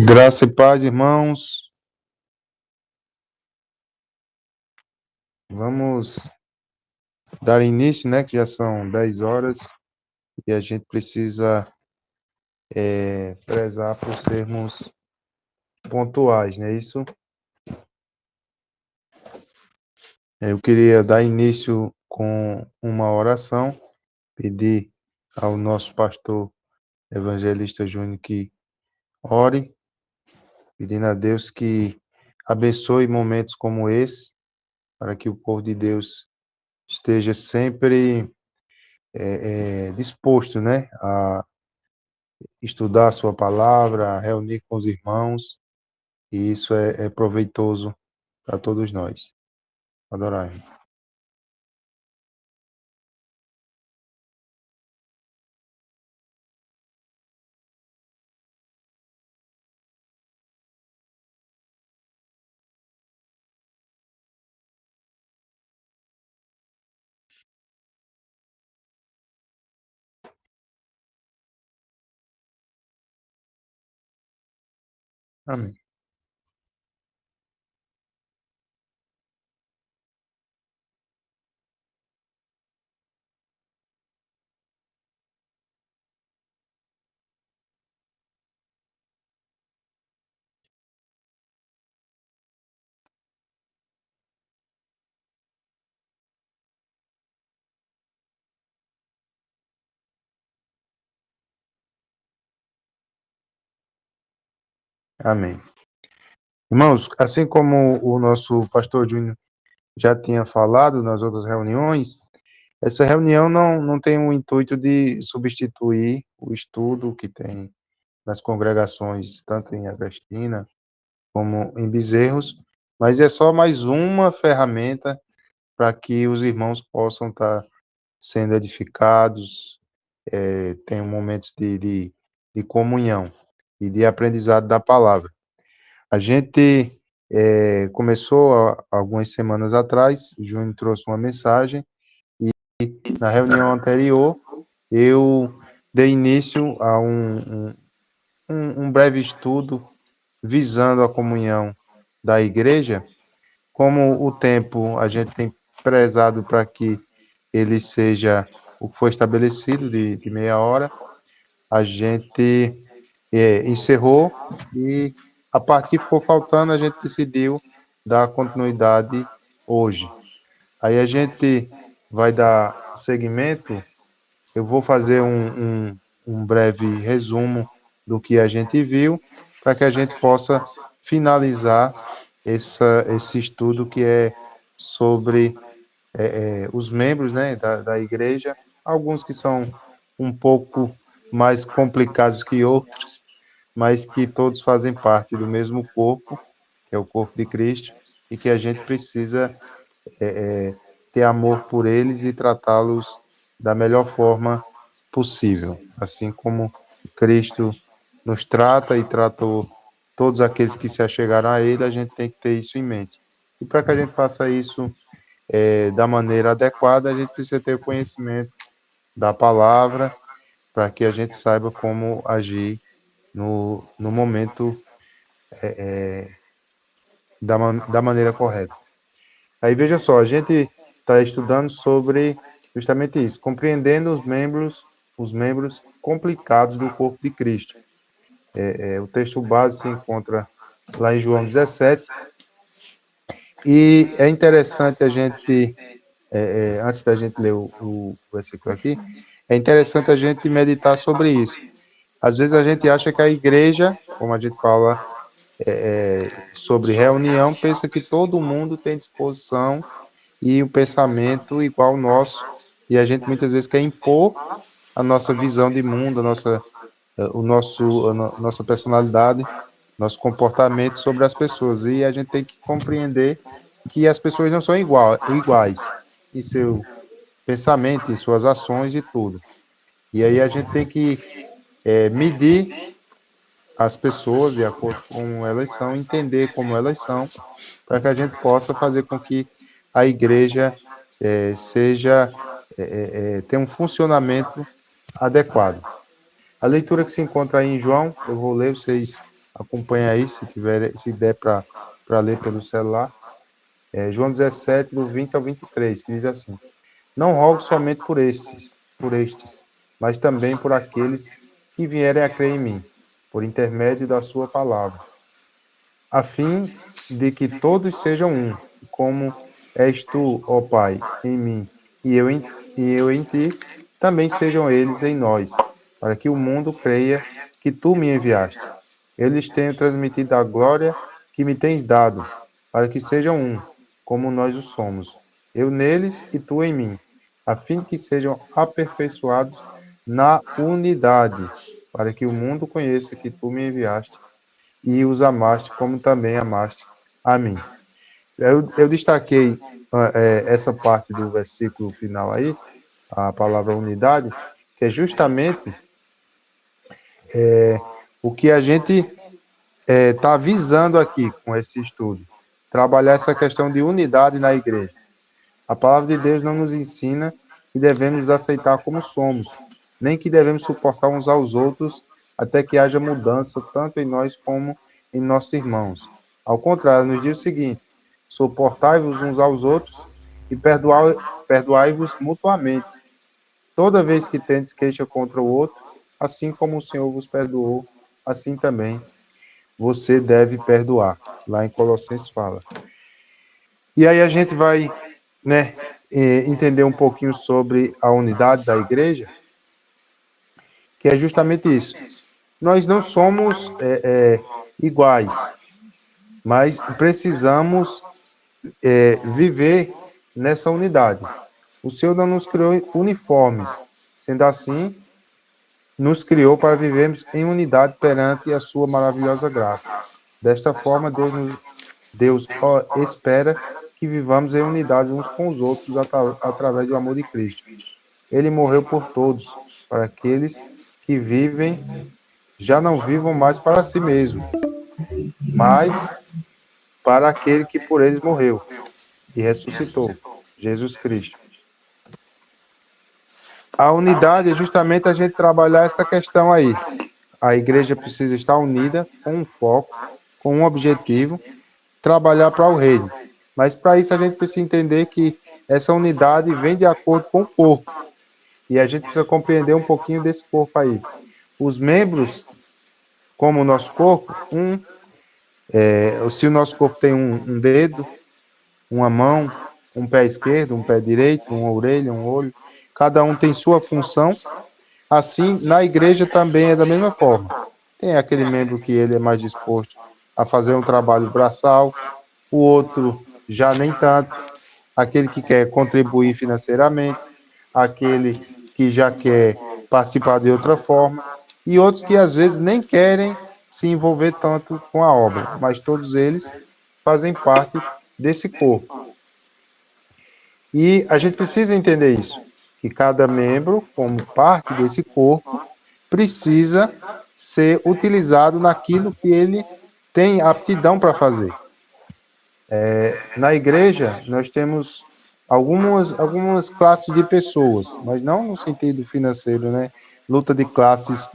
Graça e paz, irmãos. Vamos dar início, né? Que já são 10 horas e a gente precisa prezar por sermos pontuais, não é isso? Eu queria dar início com uma oração, pedir ao nosso pastor evangelista Júnior que ore, pedindo a Deus que abençoe momentos como esse, para que o povo de Deus esteja sempre disposto, né, a estudar a sua palavra, reunir com os irmãos, e isso é proveitoso para todos nós. Adorar. Amém. Amém. Irmãos, assim como o nosso pastor Júnior já tinha falado nas outras reuniões, essa reunião não tem o intuito de substituir o estudo que tem nas congregações, tanto em Agostina como em Bezerros, mas é só mais uma ferramenta para que os irmãos possam estar sendo edificados, tenham momentos de comunhão e de aprendizado da palavra. A gente começou algumas semanas atrás, o Júnior trouxe uma mensagem, e na reunião anterior eu dei início a um breve estudo visando a comunhão da igreja. Como o tempo a gente tem prezado para que ele seja o que foi estabelecido de meia hora, a gente encerrou e a parte que ficou faltando a gente decidiu dar continuidade hoje. Aí a gente vai dar seguimento, eu vou fazer um breve resumo do que a gente viu, para que a gente possa finalizar esse estudo que é sobre os membros, né, da igreja, alguns que são um pouco mais complicados que outros, mas que todos fazem parte do mesmo corpo, que é o corpo de Cristo, e que a gente precisa ter amor por eles e tratá-los da melhor forma possível, assim como Cristo nos trata e tratou todos aqueles que se achegaram a Ele, a gente tem que ter isso em mente. E para que a gente faça isso da maneira adequada, a gente precisa ter o conhecimento da palavra, para que a gente saiba como agir no momento da maneira correta. Aí veja só, a gente está estudando sobre justamente isso, compreendendo os membros complicados do corpo de Cristo. O texto base se encontra lá em João 17, e é interessante a gente, antes da gente ler o versículo aqui, é interessante a gente meditar sobre isso. Às vezes a gente acha que a igreja, como a gente fala sobre reunião, pensa que todo mundo tem disposição e o pensamento igual ao nosso, e a gente muitas vezes quer impor a nossa visão de mundo, nossa personalidade, nosso comportamento sobre as pessoas, e a gente tem que compreender que as pessoas não são iguais em seu pensamento, em suas ações e tudo. E aí a gente tem que medir as pessoas de acordo com como elas são, entender como elas são, para que a gente possa fazer com que a igreja tenha um funcionamento adequado. A leitura que se encontra aí em João, eu vou ler, vocês acompanhem aí, se der para ler pelo celular. João 17, do 20 ao 23, que diz assim: Não rogo somente por estes, mas também por aqueles que vierem a crer em mim, por intermédio da sua palavra, a fim de que todos sejam um, como és tu, ó Pai, em mim, e eu em ti, também sejam eles em nós, para que o mundo creia que tu me enviaste. Eu lhes tenho transmitido a glória que me tens dado, para que sejam um, como nós o somos, eu neles e tu em mim, a fim de que sejam aperfeiçoados na unidade, para que o mundo conheça que tu me enviaste e os amaste como também amaste a mim. Eu destaquei essa parte do versículo final aí, a palavra unidade, que é justamente o que a gente está visando aqui com esse estudo. Trabalhar essa questão de unidade na igreja. A palavra de Deus não nos ensina que devemos nos aceitar como somos, nem que devemos suportar uns aos outros até que haja mudança tanto em nós como em nossos irmãos. Ao contrário, nos diz o seguinte: suportai-vos uns aos outros e perdoai-vos mutuamente. Toda vez que tendes queixa contra o outro, assim como o Senhor vos perdoou, assim também você deve perdoar. Lá em Colossenses fala. E aí a gente vai, né, entender um pouquinho sobre a unidade da igreja, que é justamente isso. Nós não somos iguais, mas precisamos viver nessa unidade. O Senhor não nos criou uniformes, sendo assim, nos criou para vivermos em unidade perante a sua maravilhosa graça. Desta forma, Deus espera que vivamos em unidade uns com os outros através do amor de Cristo. Ele morreu por todos, para aqueles que vivem, já não vivam mais para si mesmo, mas para aquele que por eles morreu e ressuscitou, Jesus Cristo. A unidade é justamente a gente trabalhar essa questão aí. A igreja precisa estar unida, com um foco, com um objetivo, trabalhar para o reino. Mas para isso a gente precisa entender que essa unidade vem de acordo com o corpo. E a gente precisa compreender um pouquinho desse corpo aí. Os membros, como o nosso corpo, se o nosso corpo tem um dedo, uma mão, um pé esquerdo, um pé direito, uma orelha, um olho, cada um tem sua função. Assim, na igreja também é da mesma forma. Tem aquele membro que ele é mais disposto a fazer um trabalho braçal, o outro já nem tanto, aquele que quer contribuir financeiramente, aquele que já quer participar de outra forma, e outros que às vezes nem querem se envolver tanto com a obra, mas todos eles fazem parte desse corpo. E a gente precisa entender isso, que cada membro, como parte desse corpo, precisa ser utilizado naquilo que ele tem aptidão para fazer. Na igreja, nós temos algumas classes de pessoas, mas não no sentido financeiro, né? Luta de classes,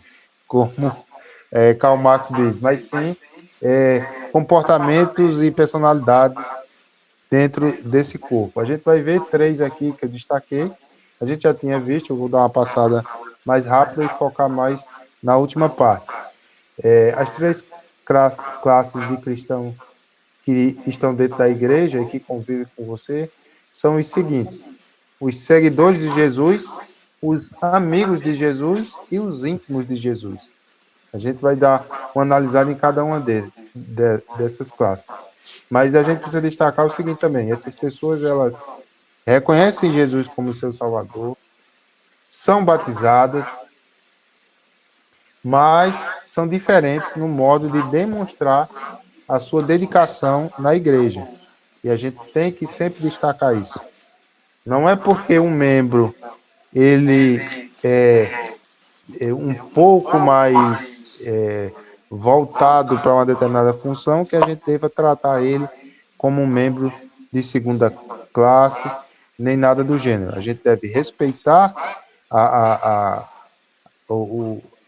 como Karl Marx diz, mas sim comportamentos e personalidades dentro desse corpo. A gente vai ver três aqui que eu destaquei. A gente já tinha visto, eu vou dar uma passada mais rápida e focar mais na última parte. As três classes de cristãos que estão dentro da igreja e que convivem com você são os seguintes: os seguidores de Jesus, os amigos de Jesus e os íntimos de Jesus. A gente vai dar uma analisada em cada uma dessas classes. Mas a gente precisa destacar o seguinte também: essas pessoas, elas reconhecem Jesus como seu Salvador, são batizadas, mas são diferentes no modo de demonstrar a sua dedicação na igreja. E a gente tem que sempre destacar isso. Não é porque um membro ele é um pouco mais voltado para uma determinada função que a gente deva tratar ele como um membro de segunda classe, nem nada do gênero. A gente deve respeitar a, a,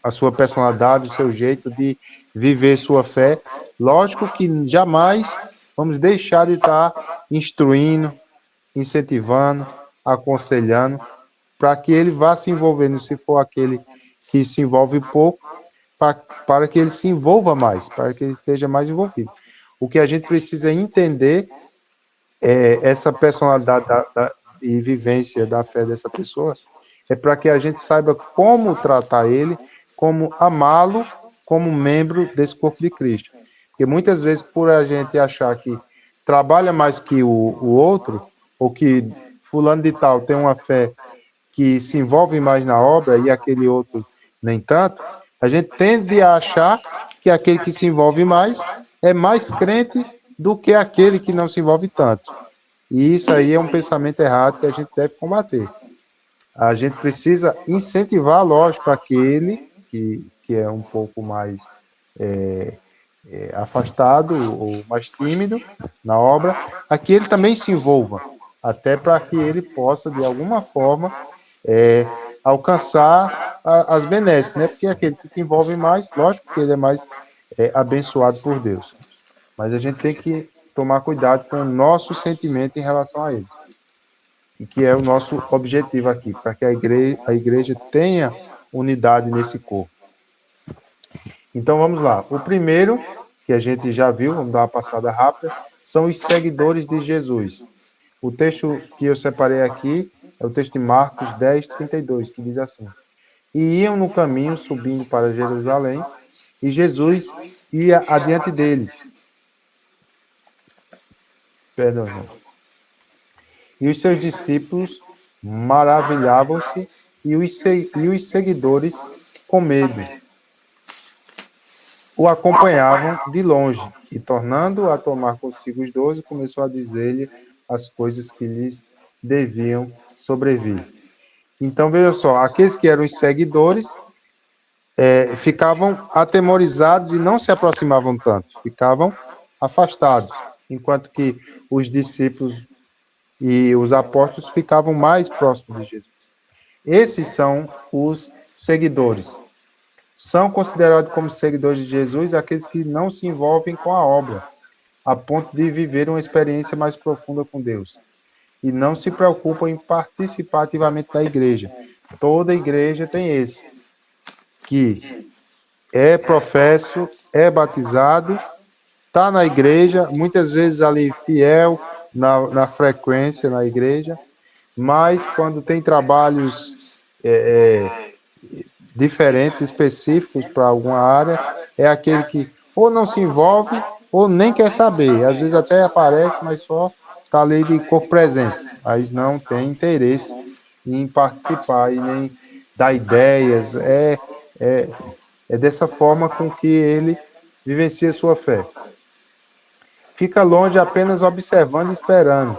a, a sua personalidade, o seu jeito de viver sua fé. Lógico que jamais vamos deixar de estar instruindo, incentivando, aconselhando, para que ele vá se envolvendo, se for aquele que se envolve pouco, para que ele se envolva mais, para que ele esteja mais envolvido. O que a gente precisa entender é essa personalidade e vivência da fé dessa pessoa, é para que a gente saiba como tratar ele, como amá-lo como membro desse corpo de Cristo. Porque muitas vezes, por a gente achar que trabalha mais que o outro, ou que fulano de tal tem uma fé que se envolve mais na obra e aquele outro nem tanto, a gente tende a achar que aquele que se envolve mais é mais crente do que aquele que não se envolve tanto. E isso aí é um pensamento errado que a gente deve combater. A gente precisa incentivar, lógico, aquele que é um pouco mais afastado ou mais tímido na obra, a que ele também se envolva, até para que ele possa, de alguma forma, alcançar as benesses, né? Porque aquele que se envolve mais, lógico que ele é mais abençoado por Deus. Mas a gente tem que tomar cuidado com o nosso sentimento em relação a eles. E que é o nosso objetivo aqui, para que a igreja tenha unidade nesse corpo. Então vamos lá. O primeiro, que a gente já viu, vamos dar uma passada rápida, são os seguidores de Jesus. O texto que eu separei aqui é o texto de Marcos 10, 32, que diz assim: E iam no caminho subindo para Jerusalém, e Jesus ia adiante deles. Perdão, irmão. E os seus discípulos maravilhavam-se e os seguidores, com medo, o acompanhavam de longe. E, tornando a tomar consigo os 12, começou a dizer-lhe as coisas que lhes deviam sobrevir. Então, veja só, aqueles que eram os seguidores ficavam atemorizados e não se aproximavam tanto, ficavam afastados, enquanto que os discípulos e os apóstolos ficavam mais próximos de Jesus. Esses são os seguidores. São considerados como seguidores de Jesus aqueles que não se envolvem com a obra, a ponto de viver uma experiência mais profunda com Deus. E não se preocupam em participar ativamente da igreja. Toda igreja tem esse, que é professo, é batizado, está na igreja, muitas vezes ali fiel na frequência na igreja, mas quando tem trabalhos diferentes, específicos para alguma área, é aquele que ou não se envolve ou nem quer saber. Às vezes até aparece, mas só está ali de corpo presente, mas não tem interesse em participar e nem dar ideias. É dessa forma com que ele vivencia sua fé. Fica longe apenas observando e esperando.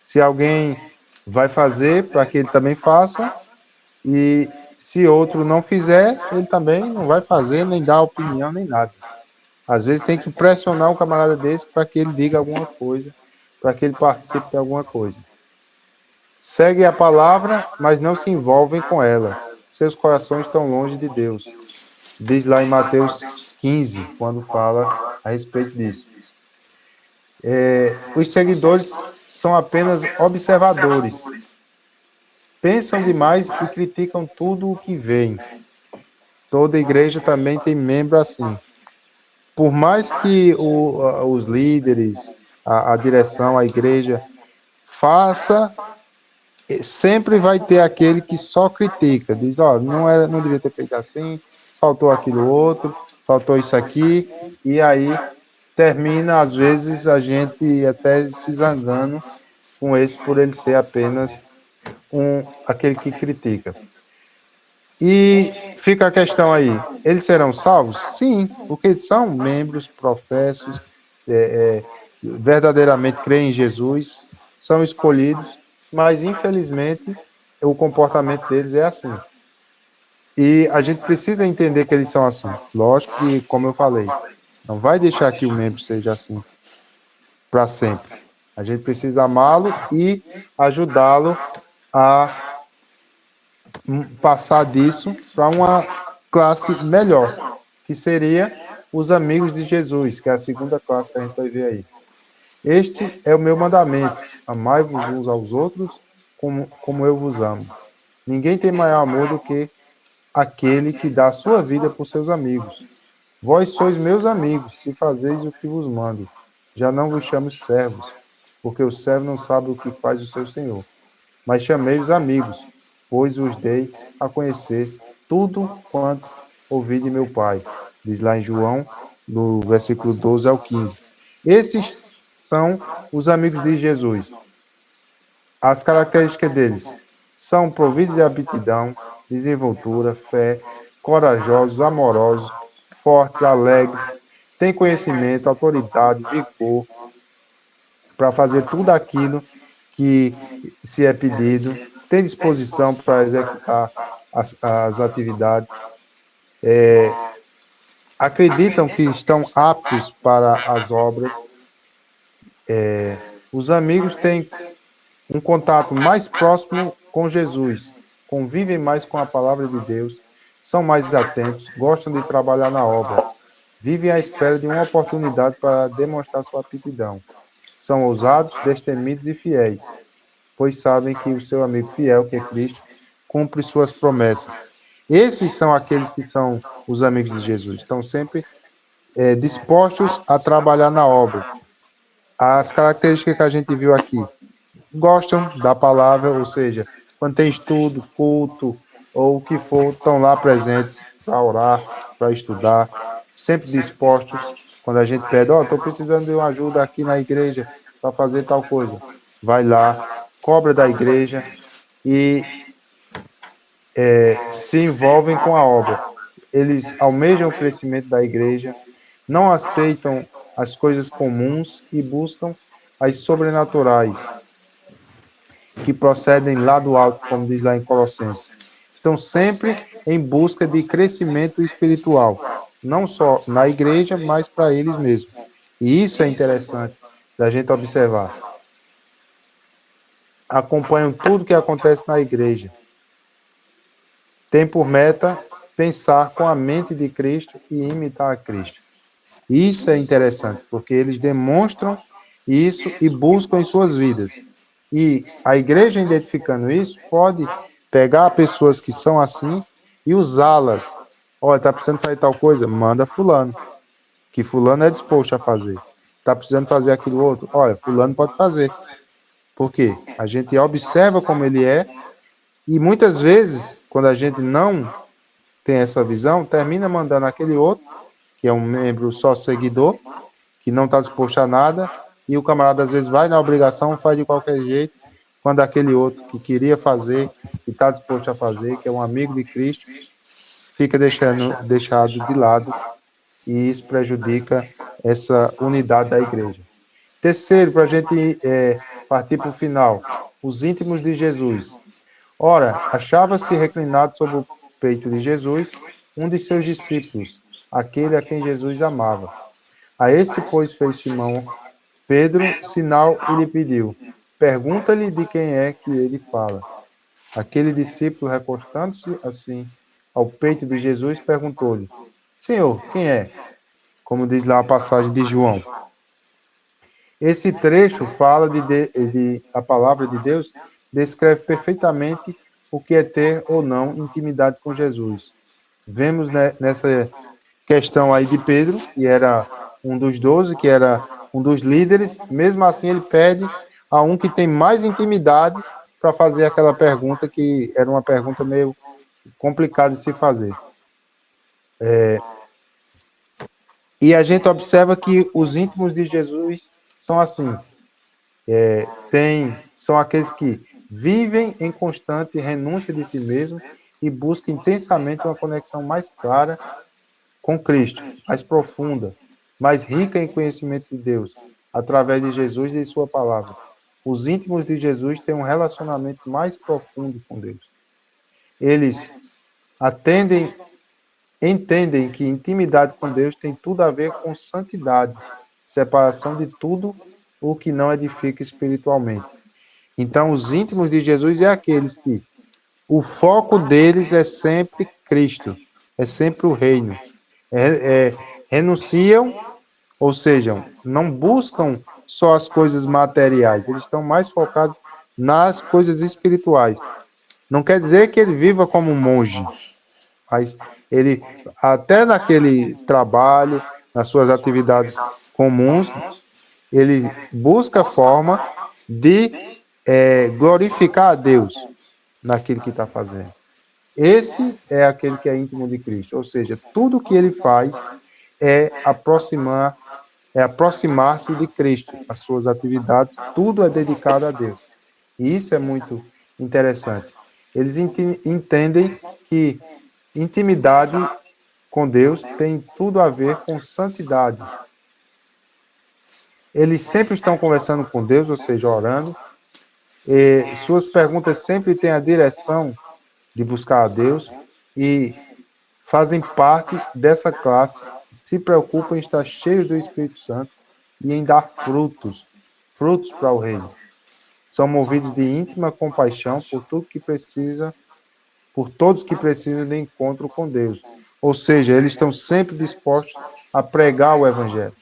Se alguém vai fazer, para que ele também faça, e se outro não fizer, ele também não vai fazer, nem dar opinião, nem nada. Às vezes tem que pressionar um camarada desse para que ele diga alguma coisa, para que ele participe de alguma coisa. Seguem a palavra, mas não se envolvem com ela. Seus corações estão longe de Deus. Diz lá em Mateus 15, quando fala a respeito disso. Os seguidores são apenas observadores. Pensam demais e criticam tudo o que veem. Toda igreja também tem membro assim. Por mais que os líderes, a direção, a igreja faça, sempre vai ter aquele que só critica, diz, não devia ter feito assim, faltou aquilo outro, faltou isso aqui, e aí termina, às vezes, a gente até se zangando com esse por ele ser apenas aquele que critica. E fica a questão aí, eles serão salvos? Sim, porque eles são membros professos, verdadeiramente creem em Jesus, são escolhidos, mas infelizmente o comportamento deles é assim. E a gente precisa entender que eles são assim. Lógico que, como eu falei, não vai deixar que o membro seja assim para sempre. A gente precisa amá-lo e ajudá-lo a passar disso para uma classe melhor, que seria os amigos de Jesus, que é a segunda classe que a gente vai ver aí. Este é o meu mandamento: amai-vos uns aos outros como eu vos amo. Ninguém tem maior amor do que aquele que dá a sua vida por seus amigos. Vós sois meus amigos, se fazeis o que vos mando. Já não vos chamo servos, porque o servo não sabe o que faz o seu senhor. Mas chamei-os amigos, pois vos dei a conhecer tudo quanto ouvi de meu Pai. Diz lá em João, do versículo 12 ao 15. Esses são os amigos de Jesus. As características deles são providos de aptidão, desenvoltura, fé, corajosos, amorosos, fortes, alegres, têm conhecimento, autoridade, vigor para fazer tudo aquilo que se é pedido, têm disposição para executar as atividades, acreditam que estão aptos para as obras. Os amigos têm um contato mais próximo com Jesus, convivem mais com a palavra de Deus, são mais atentos, gostam de trabalhar na obra, vivem à espera de uma oportunidade para demonstrar sua aptidão. São ousados, destemidos e fiéis, pois sabem que o seu amigo fiel, que é Cristo, cumpre suas promessas. Esses são aqueles que são os amigos de Jesus, estão sempre dispostos a trabalhar na obra. As características que a gente viu aqui: gostam da palavra, ou seja, quando tem estudo, culto ou o que for, estão lá presentes para orar, para estudar, sempre dispostos. Quando a gente pede, estou precisando de uma ajuda aqui na igreja para fazer tal coisa, vai lá, cobra da igreja e se envolvem com a obra. Eles almejam o crescimento da igreja, não aceitam as coisas comuns e buscam as sobrenaturais, que procedem lá do alto, como diz lá em Colossenses. Estão sempre em busca de crescimento espiritual, não só na igreja, mas para eles mesmos. E isso é interessante da gente observar. Acompanham tudo que acontece na igreja. Tem por meta pensar com a mente de Cristo e imitar a Cristo. Isso é interessante, porque eles demonstram isso e buscam em suas vidas. E a igreja, identificando isso, pode pegar pessoas que são assim e usá-las. Olha, está precisando fazer tal coisa? Manda fulano, que fulano é disposto a fazer. Está precisando fazer aquilo outro? Olha, fulano pode fazer. Por quê? A gente observa como ele é e muitas vezes, quando a gente não tem essa visão, termina mandando aquele outro, que é um membro só seguidor, que não está disposto a nada, e o camarada às vezes vai na obrigação, faz de qualquer jeito, quando aquele outro que queria fazer e está disposto a fazer, que é um amigo de Cristo, fica deixado de lado, e isso prejudica essa unidade da igreja. Terceiro, para a gente partir para o final, os íntimos de Jesus. Ora, achava-se reclinado sobre o peito de Jesus um de seus discípulos, aquele a quem Jesus amava. A este, pois, fez Simão Pedro sinal e lhe pediu: pergunta-lhe de quem é que ele fala. Aquele discípulo, recostando-se assim ao peito de Jesus, perguntou-lhe: Senhor, quem é? Como diz lá a passagem de João. Esse trecho fala a palavra de Deus, descreve perfeitamente o que é ter ou não intimidade com Jesus. Vemos nessa questão aí de Pedro, que era um dos 12, que era um dos líderes, mesmo assim ele pede a um que tem mais intimidade para fazer aquela pergunta, que era uma pergunta meio complicada de se fazer. E a gente observa que os íntimos de Jesus são assim, são aqueles que vivem em constante renúncia de si mesmo e buscam intensamente uma conexão mais clara com Cristo, mais profunda, mais rica em conhecimento de Deus, através de Jesus e de sua palavra. Os íntimos de Jesus têm um relacionamento mais profundo com Deus. Eles entendem que intimidade com Deus tem tudo a ver com santidade, separação de tudo o que não edifica espiritualmente. Então, os íntimos de Jesus é aqueles que o foco deles é sempre Cristo. é sempre o reino. Renunciam, ou seja, não buscam só as coisas materiais, eles estão mais focados nas coisas espirituais. Não quer dizer que ele viva como um monge, mas ele, até naquele trabalho, nas suas atividades comuns, ele busca a forma de glorificar a Deus naquilo que está fazendo. Esse é aquele que é íntimo de Cristo, ou seja, tudo que ele faz é aproximar-se de Cristo. As suas atividades, tudo é dedicado a Deus. E isso é muito interessante. Eles entendem que intimidade com Deus tem tudo a ver com santidade. Eles sempre estão conversando com Deus, ou seja, orando. E suas perguntas sempre têm a direção de buscar a Deus e fazem parte dessa classe, se preocupam em estar cheios do Espírito Santo e em dar frutos para o reino. São movidos de íntima compaixão por tudo que precisa, por todos que precisam de encontro com Deus. Ou seja, eles estão sempre dispostos a pregar o evangelho.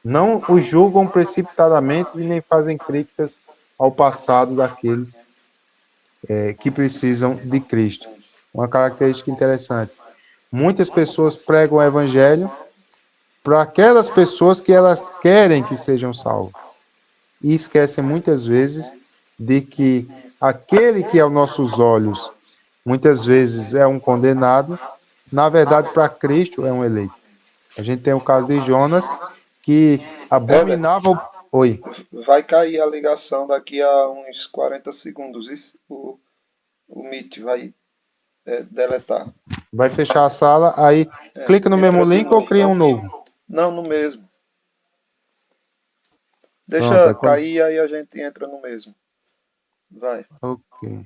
Não os julgam precipitadamente e nem fazem críticas ao passado daqueles que precisam de Cristo. Uma característica interessante. Muitas pessoas pregam o evangelho para aquelas pessoas que elas querem que sejam salvas. E esquecem muitas vezes de que aquele que aos nossos olhos muitas vezes é um condenado, na verdade para Cristo é um eleito. A gente tem o caso de Jonas que Éder, abominava Oi, vai cair a ligação daqui a uns 40 segundos. Isso, o Meet vai deletar. vai fechar a sala, aí clica no mesmo Entra de link ou novo. cria um novo. Não, no mesmo. Pronto, Deixa aí quando... cair aí a gente entra no mesmo. Vai. Ok,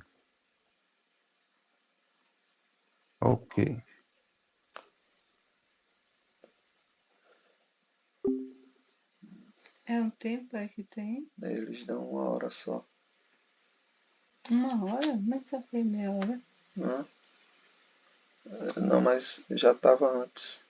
ok. É um tempo que tem? Eles dão 1 hora só. 1 hora? Mas só foi meia hora. Hã? Não, mas já estava antes.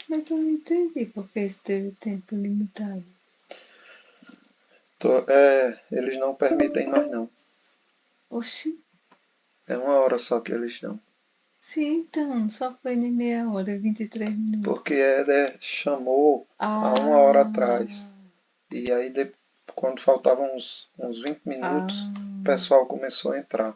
Mas eu não entendi porque isso teve tempo limitado. Eles não permitem mais não. Oxi, É 1 hora só que eles dão. sim, então, só foi de meia hora, 23 minutos. Porque Éder chamou há 1 hora atrás. E aí, quando faltavam uns 20 minutos, o pessoal começou a entrar.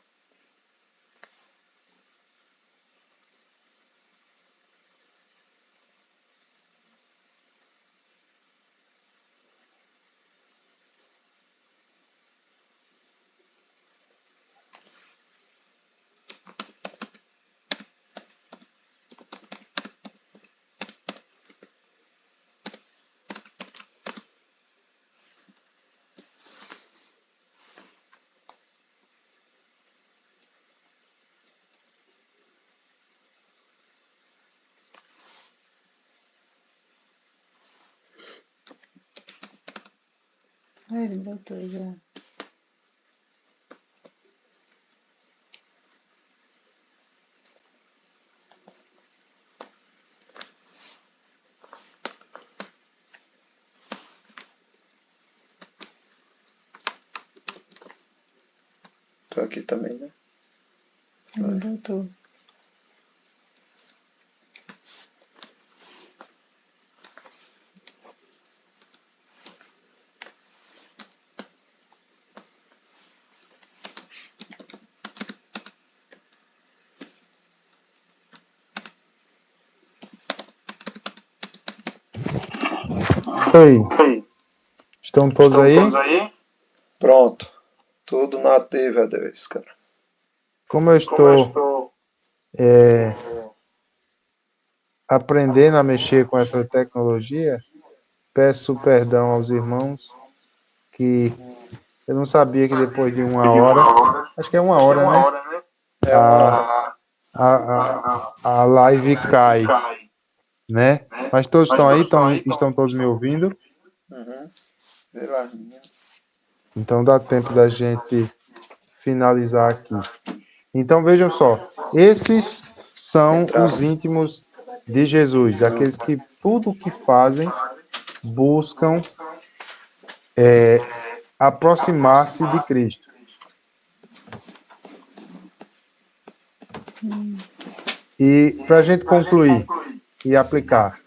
Aí ele botou já. Tô aqui também, né? Ele botou. Oi, estão todos aí? Pronto. Tudo nativo, Deus, cara. Como eu estou aprendendo a mexer com essa tecnologia, peço perdão aos irmãos que eu não sabia que depois de 1 hora, acho que é 1 hora, né? É uma A live cai, né? Mas todos estão aí, estão todos me ouvindo? Uhum. Vê lá. Então dá tempo da gente finalizar aqui. Então vejam só, esses são os íntimos de Jesus, aqueles que tudo que fazem buscam aproximar-se de Cristo. E para a gente concluir e aplicar,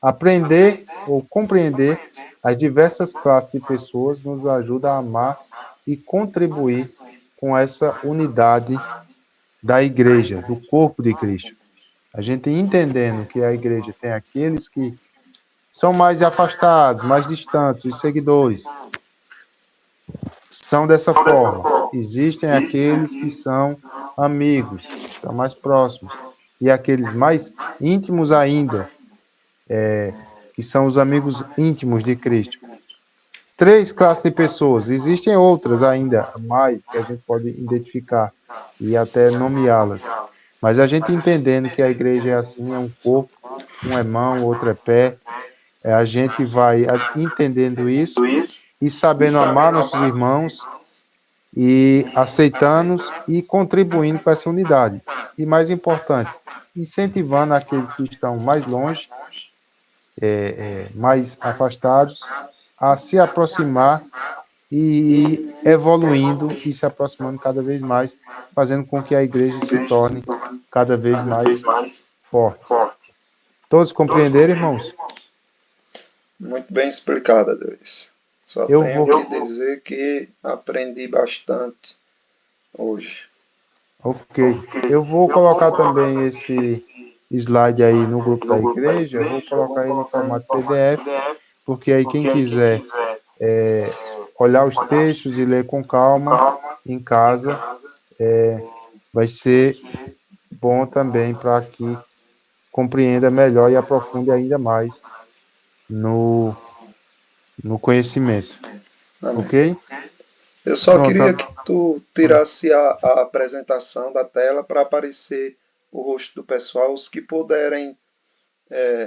aprender ou compreender as diversas classes de pessoas nos ajuda a amar e contribuir com essa unidade da igreja, do corpo de Cristo. A gente entendendo que a igreja tem aqueles que são mais afastados, mais distantes, os seguidores. São dessa forma. Existem aqueles que são amigos, estão mais próximos. E aqueles mais íntimos ainda, que são os amigos íntimos de Cristo. 3 classes de pessoas. Existem outras ainda mais que a gente pode identificar e até nomeá-las. Mas a gente entendendo que a igreja é assim, é um corpo, um é mão, outro é pé, a gente vai entendendo isso e sabendo amar nossos irmãos e aceitando e contribuindo para essa unidade. E mais importante, incentivando aqueles que estão mais longe, mais afastados, a se aproximar e ir evoluindo e se aproximando cada vez mais, fazendo com que a igreja se torne cada vez mais forte. Todos compreenderam, irmãos? Muito bem explicado, Deus. Só tenho que dizer que aprendi bastante hoje. Ok. Eu vou colocar também esse slide aí no grupo da igreja, vou colocar aí no formato PDF, porque aí quem quiser olhar os textos e ler com calma em casa, vai ser bom também para que compreenda melhor e aprofunde ainda mais no conhecimento. Amém. Ok? Eu só Pronto. queria que tu tirasse a apresentação da tela para aparecer o rosto do pessoal. Os que puderem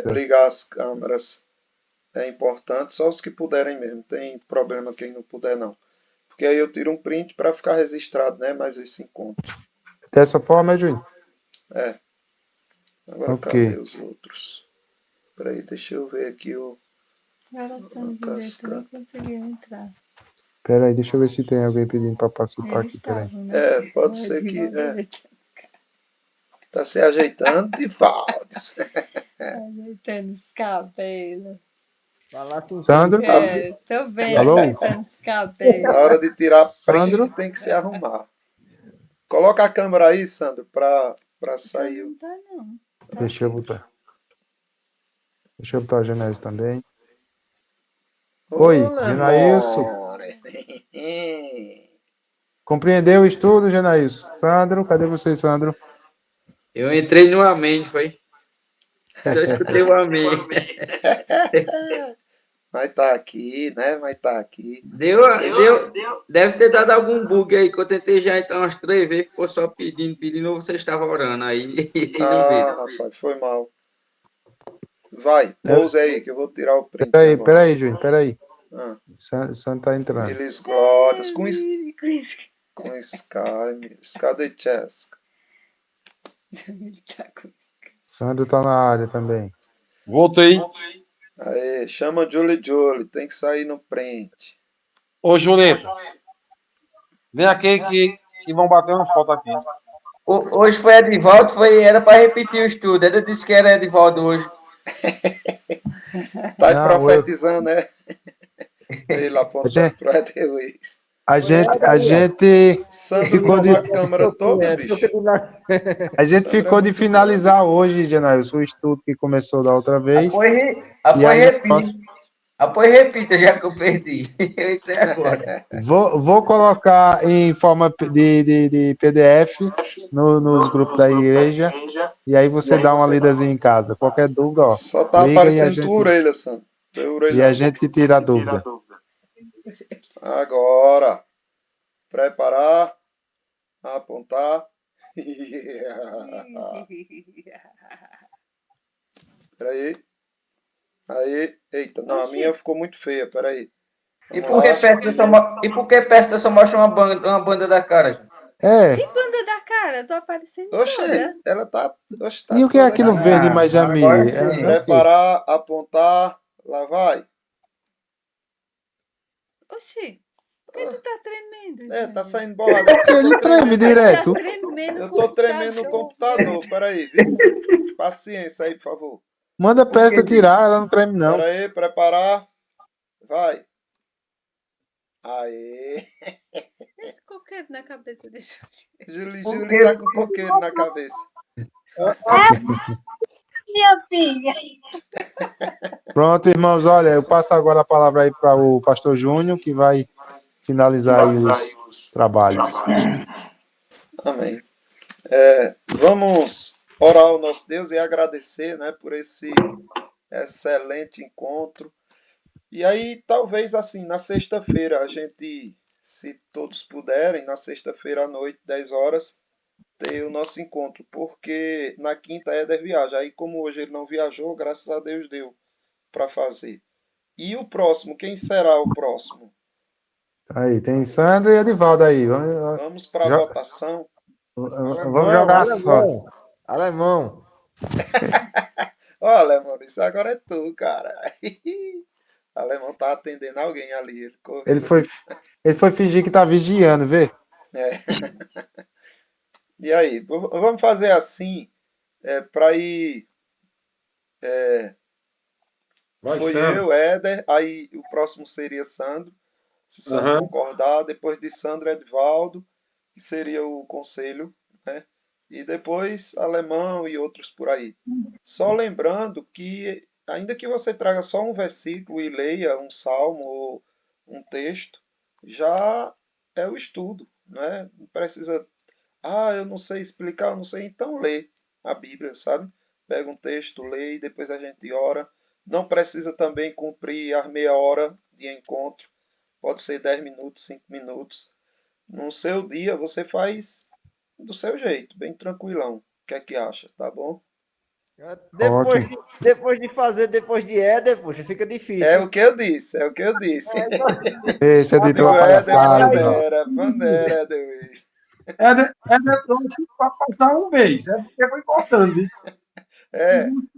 ligar as câmeras é importante, só os que puderem mesmo. Tem problema quem não puder não. Porque aí eu tiro um print para ficar registrado, né? Mais esse encontro. Dessa forma, Júnior? É. Agora Ok. cadê os outros? Peraí, deixa eu ver aqui o... Garatão direito, nem conseguiu entrar. Peraí, deixa eu ver se tem alguém pedindo para participar Eles aqui. Peraí. estavam, né? Pode ser que... Tá se ajeitando de Valdes. Ajeitando os cabelos. Sandro? Tô bem, Alô? ajeitando os cabelos. Na hora de tirar Sandro? print tem que se arrumar. Coloca a câmera aí, Sandro, pra sair. Não tá, não. Tá Deixa eu botar. Deixa eu botar a Genésio também. Oi, Genailson. Compreendeu o estudo, Genailson? Sandro, cadê você, Sandro? Eu entrei no amém, foi? Só escutei o amém. Vai estar aqui, né? Vai estar aqui. Deve ter dado algum bug aí, que eu tentei já entrar umas 3 vezes, ficou só pedindo, ou você estava orando aí. Rapaz, foi mal. Vai, pouse aí, que eu vou tirar o print. Peraí, Júnior, peraí. Sandro tá entrando. Eles glórias com Sky, cadê Jessica? Sandro tá na área também. Voltei. Aê, chama Julie, tem que sair no print. Ô, Julito, vem aqui que vão bater uma foto aqui. Hoje foi Edivaldo, era para repetir o estudo. Ele disse que era Edivaldo hoje. Tá aí profetizando, né? Ele apontando pro Edeluiz. A gente Sandro ficou a câmera toda, bicho. A gente ficou de finalizar hoje, Genailson, o estudo que começou da outra vez. Após repite. Após repita, já que eu perdi. Eu sei agora. Vou colocar em forma de PDF nos grupos da igreja. E aí você dá uma lidazinha em casa. Qualquer dúvida, ó, Só tá liga aparecendo tua orelha, Sandro. Teu e a orelhão. gente tira a dúvida. Agora. Preparar. Apontar. Peraí. Aí. Eita, não, a minha ficou muito feia. Peraí. E Vamos por que lá. Pesta só mostra uma banda da cara, gente? É. Que banda da cara? Tô aparecendo Oxe, toda. ela tá. Oxe, tá E o que é toda aquilo aqui. verde mais agora Jamile? sim. É o quê? Preparar, apontar. Lá vai. Oxi, por que tu tá tremendo? É, tá Júnior? saindo borrada. É porque eu Ele tô treme tremendo. Tá direto. tremendo Eu o tô tremendo no computador. computador. Peraí, vice. Paciência aí, por favor. Manda a pesta tirar, ela não treme, não. Peraí, preparar. Vai. Aê. Esse coqueiro na cabeça de Júnior. Julie tá com coqueiro na cabeça. Minha filha. Pronto, irmãos, olha, eu passo agora a palavra aí para o pastor Júnior, que vai finalizar aí os trabalhos. Amém. Vamos orar ao nosso Deus e agradecer, né, por esse excelente encontro. E aí, talvez assim, na sexta-feira, a gente, se todos puderem, na sexta-feira à noite, 10 horas, ter o nosso encontro, porque na quinta Éder viaja. Aí, como hoje ele não viajou, graças a Deus deu para fazer. E o próximo, quem será o próximo? Aí, tem Sandro e Edivaldo aí. Vamos para a Jo- votação. Vamos jogar a sorte. Alemão. Olha, mano, isso agora é tu, cara. O alemão tá atendendo alguém ali. Ele Ele correu. foi fingir que tá vigiando, vê? É. E aí, vamos fazer assim, para ir. Vai, Foi Sandro. eu, Éder, aí o próximo seria Sandro, se Sandro Aham. concordar. Depois de Sandro, Edvaldo, que seria o conselho, né? E depois Alemão e outros por aí. Só lembrando que, ainda que você traga só um versículo e leia um salmo ou um texto, já é o estudo, né? Não precisa, eu não sei explicar, eu não sei, então lê a Bíblia, sabe? Pega um texto, lê e depois a gente ora. Não precisa também cumprir a meia hora de encontro, pode ser 10 minutos, 5 minutos. No seu dia você faz do seu jeito, bem tranquilão. O que é que acha? Tá bom? Ótimo. Depois de fazer, depois de Éder, poxa, fica É difícil. o que eu disse, é o que eu disse. Esse editor é Digo, uma Éder, palhaçada, viu? Maneira, Éder. É trouxe para passar um mês. É porque foi cortando. Isso.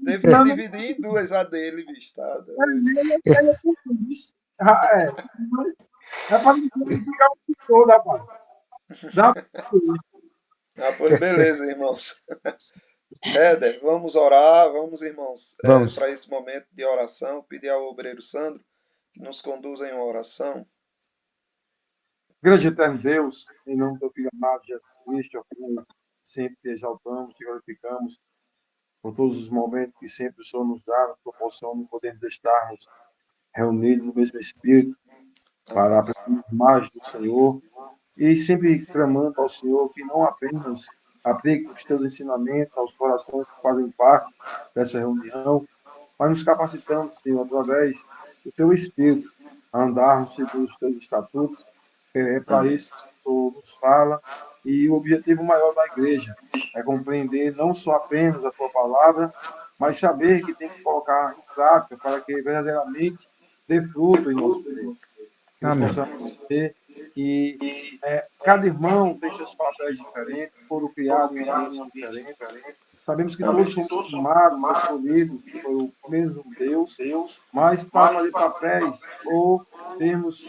Teve que dividir em duas a dele, bicho, tá doido. É para não ficar o tempo todo, rapaz. Dá Pois beleza, irmãos. Éder, vamos orar, vamos, irmãos, Vamos. para esse momento de oração, pedir ao obreiro Sandro que nos conduza em uma oração. Grande eterno Deus, em nome do teu filho amado Jesus Cristo, a quem sempre te exaltamos, te glorificamos por todos os momentos que sempre o Senhor nos dá, nos proporciona, podemos estarmos reunidos no mesmo Espírito para aprender mais do Senhor e sempre clamando ao Senhor que não apenas aplique os teus ensinamentos aos corações que fazem parte dessa reunião, mas nos capacitando, Senhor, através do teu Espírito, a andarmos segundo os teus estatutos. É para Amém. isso que o Senhor nos fala. E o objetivo maior da igreja é compreender não só apenas a tua palavra, mas saber que tem que colocar em prática para que verdadeiramente dê fruto em nosso meio. Que nós Amém. possamos ver que cada irmão tem seus papéis diferentes, foram criados em ambientes diferentes. Sabemos que Amém. todos somos chamados, escolhidos pelo mesmo Deus, mas para fazer papéis ou termos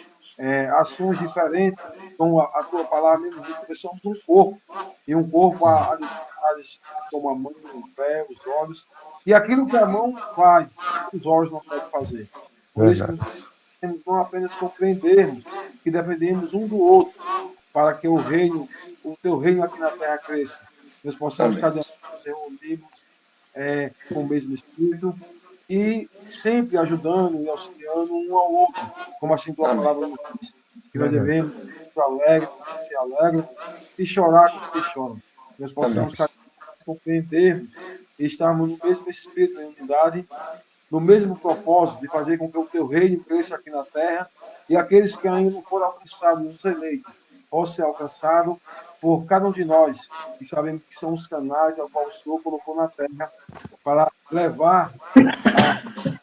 ações diferentes, como a tua palavra mesmo diz, que nós somos um corpo, e um corpo como a mão, o pé, os olhos, e aquilo que a mão faz, os olhos não podem fazer. Por isso que Verdade. nós temos não apenas compreendermos que dependemos um do outro para que o teu reino aqui na terra cresça. Nós possamos Amém. cada um nos reunirmos com o mesmo Espírito e sempre ajudando e auxiliando um ao outro, como assim tua Amém. palavra nos diz, que nós devemos ser alegres com os que se alegram e chorar com os que choram. Nós possamos compreendermos e estarmos no mesmo espírito, em unidade, no mesmo propósito de fazer com que o teu reino cresça aqui na terra e aqueles que ainda não foram alcançados, os eleitos, possam ser alcançados por cada um de nós, e sabemos que são os canais ao qual o Senhor colocou na terra para levar a...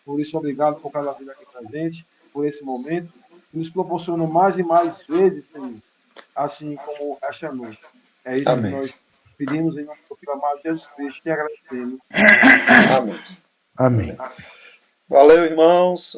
Por isso, obrigado por cada vida aqui presente, por esse momento, que nos proporciona mais e mais vezes, Senhor, assim como esta noite. É isso Amém. que nós pedimos em nome do Filho amado Jesus Cristo e agradecemos. Amém. Amém. Valeu, irmãos.